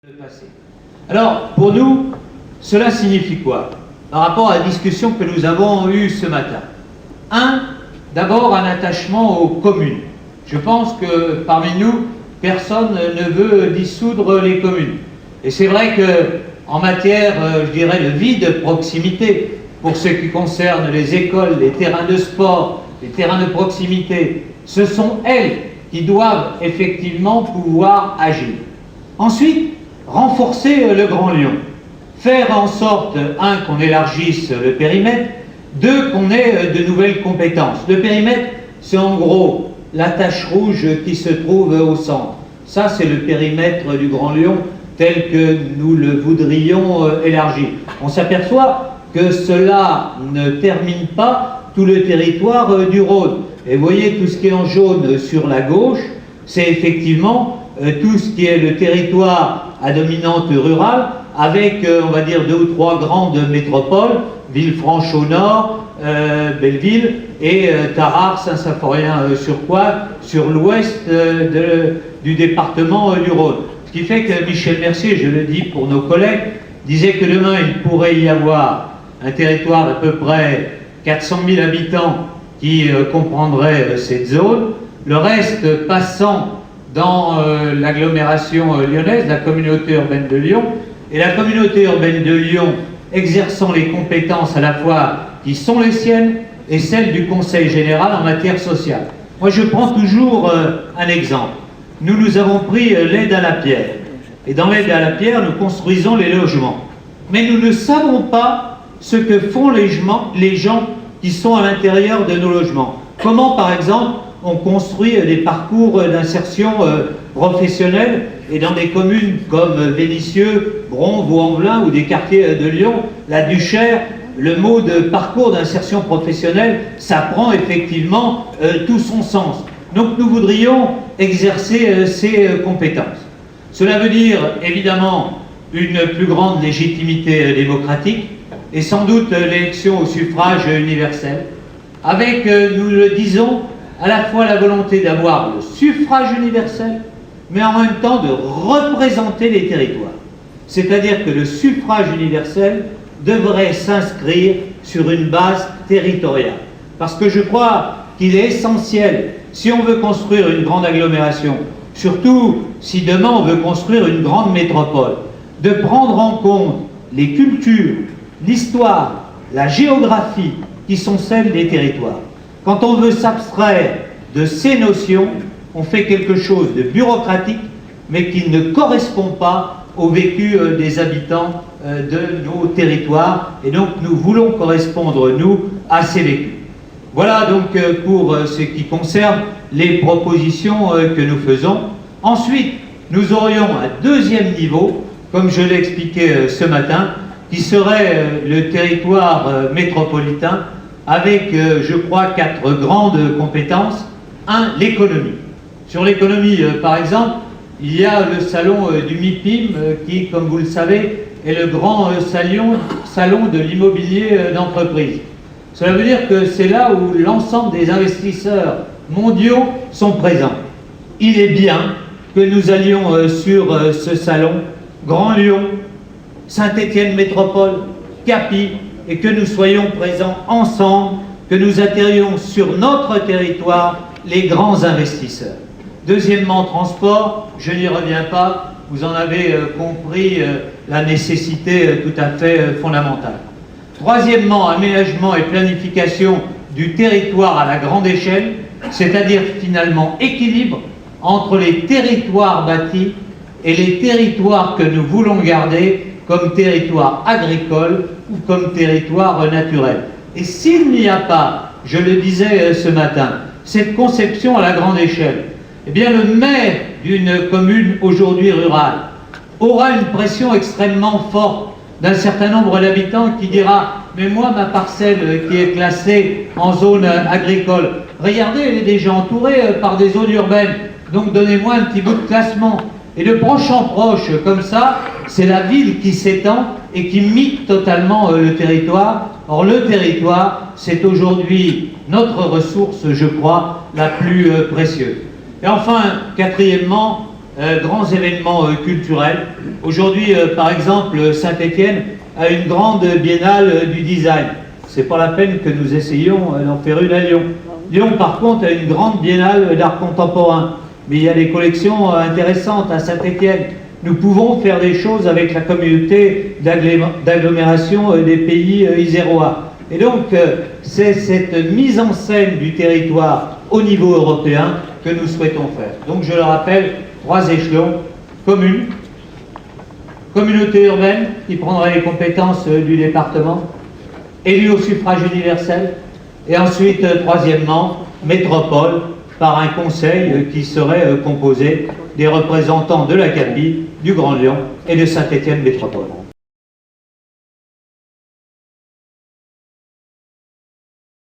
le passé. Alors, pour nous, cela signifie quoi par rapport à la discussion que nous avons eue ce matin? D'abord un attachement aux communes. Je pense que parmi nous, personne ne veut dissoudre les communes. Et c'est vrai qu'en matière, je dirais, de vie de proximité, pour ce qui concerne les écoles, les terrains de sport, les terrains de proximité, ce sont elles qui doivent effectivement pouvoir agir. Ensuite, renforcer le Grand Lyon. Faire en sorte, qu'on élargisse le périmètre, qu'on ait de nouvelles compétences. Le périmètre, c'est en gros la tache rouge qui se trouve au centre. Ça, c'est le périmètre du Grand Lyon tel que nous le voudrions élargir. On s'aperçoit que cela ne termine pas tout le territoire du Rhône. Et vous voyez, tout ce qui est en jaune sur la gauche, c'est effectivement tout ce qui est le territoire à dominante rurale, avec, on va dire, 2 ou 3 grandes métropoles, Villefranche au nord, Belleville, et Tarare, Saint-Symphorien-sur-Coire, sur l'ouest du département du Rhône. Ce qui fait que Michel Mercier, je le dis pour nos collègues, disait que demain, il pourrait y avoir un territoire d'à peu près 400 000 habitants qui comprendrait cette zone, le reste passant dans l'agglomération lyonnaise, la communauté urbaine de Lyon, et la communauté urbaine de Lyon exerçant les compétences à la fois qui sont les siennes et celles du Conseil général en matière sociale. Moi, je prends toujours un exemple. Nous avons pris l'aide à la pierre. Et dans l'aide à la pierre, nous construisons les logements. Mais nous ne savons pas ce que font les gens qui sont à l'intérieur de nos logements. Comment, par exemple, on construit des parcours d'insertion professionnelle et dans des communes comme Vénissieux, Bron, Vaux-en-Velin ou des quartiers de Lyon, la Duchère, le mot de parcours d'insertion professionnelle, ça prend effectivement tout son sens. Donc nous voudrions exercer ces compétences. Cela veut dire évidemment une plus grande légitimité démocratique et sans doute l'élection au suffrage universel, avec, nous le disons, à la fois la volonté d'avoir le suffrage universel, mais en même temps de représenter les territoires. C'est-à-dire que le suffrage universel devrait s'inscrire sur une base territoriale. Parce que je crois qu'il est essentiel, si on veut construire une grande agglomération, surtout si demain on veut construire une grande métropole, de prendre en compte les cultures, l'histoire, la géographie qui sont celles des territoires. Quand on veut s'abstraire de ces notions, on fait quelque chose de bureaucratique, mais qui ne correspond pas au vécu des habitants de nos territoires. Et donc, nous voulons correspondre, nous, à ces vécus. Voilà donc pour ce qui concerne les propositions que nous faisons. Ensuite, nous aurions un deuxième niveau, comme je l'ai expliqué ce matin, qui serait le territoire métropolitain, avec, je crois, 4 grandes compétences. L'économie. Sur l'économie, par exemple, il y a le salon du MIPIM, qui, comme vous le savez, est le grand salon de l'immobilier d'entreprise. Cela veut dire que c'est là où l'ensemble des investisseurs mondiaux sont présents. Il est bien que nous allions sur ce salon, Grand Lyon, Saint-Étienne Métropole, Capi, et que nous soyons présents ensemble, que nous atterrions sur notre territoire les grands investisseurs. Deuxièmement, transport, je n'y reviens pas, vous en avez compris la nécessité tout à fait fondamentale. Troisièmement, aménagement et planification du territoire à la grande échelle, c'est-à-dire finalement équilibre entre les territoires bâtis et les territoires que nous voulons garder comme territoire agricole ou comme territoire naturel. Et s'il n'y a pas, je le disais ce matin, cette conception à la grande échelle, eh bien le maire d'une commune aujourd'hui rurale aura une pression extrêmement forte d'un certain nombre d'habitants qui dira « mais moi, ma parcelle qui est classée en zone agricole, regardez, elle est déjà entourée par des zones urbaines, donc donnez-moi un petit bout de classement ». Et de proche en proche, comme ça, c'est la ville qui s'étend et qui mite totalement le territoire. Or, le territoire, c'est aujourd'hui notre ressource, je crois, la plus précieuse. Et enfin, quatrièmement, grands événements culturels. Aujourd'hui, par exemple, Saint-Étienne a une grande biennale du design. C'est pas la peine que nous essayions d'en faire une à Lyon. Lyon, par contre, a une grande biennale d'art contemporain. Mais il y a des collections intéressantes à Saint-Étienne. Nous pouvons faire des choses avec la communauté d'agglomération des pays isérois. Et donc, c'est cette mise en scène du territoire au niveau européen que nous souhaitons faire. Donc, je le rappelle, 3 échelons: commune, communauté urbaine qui prendra les compétences du département, élu au suffrage universel, et ensuite, troisièmement, métropole, par un conseil qui serait composé des représentants de la CAPI, du Grand Lyon et de Saint-Étienne Métropole.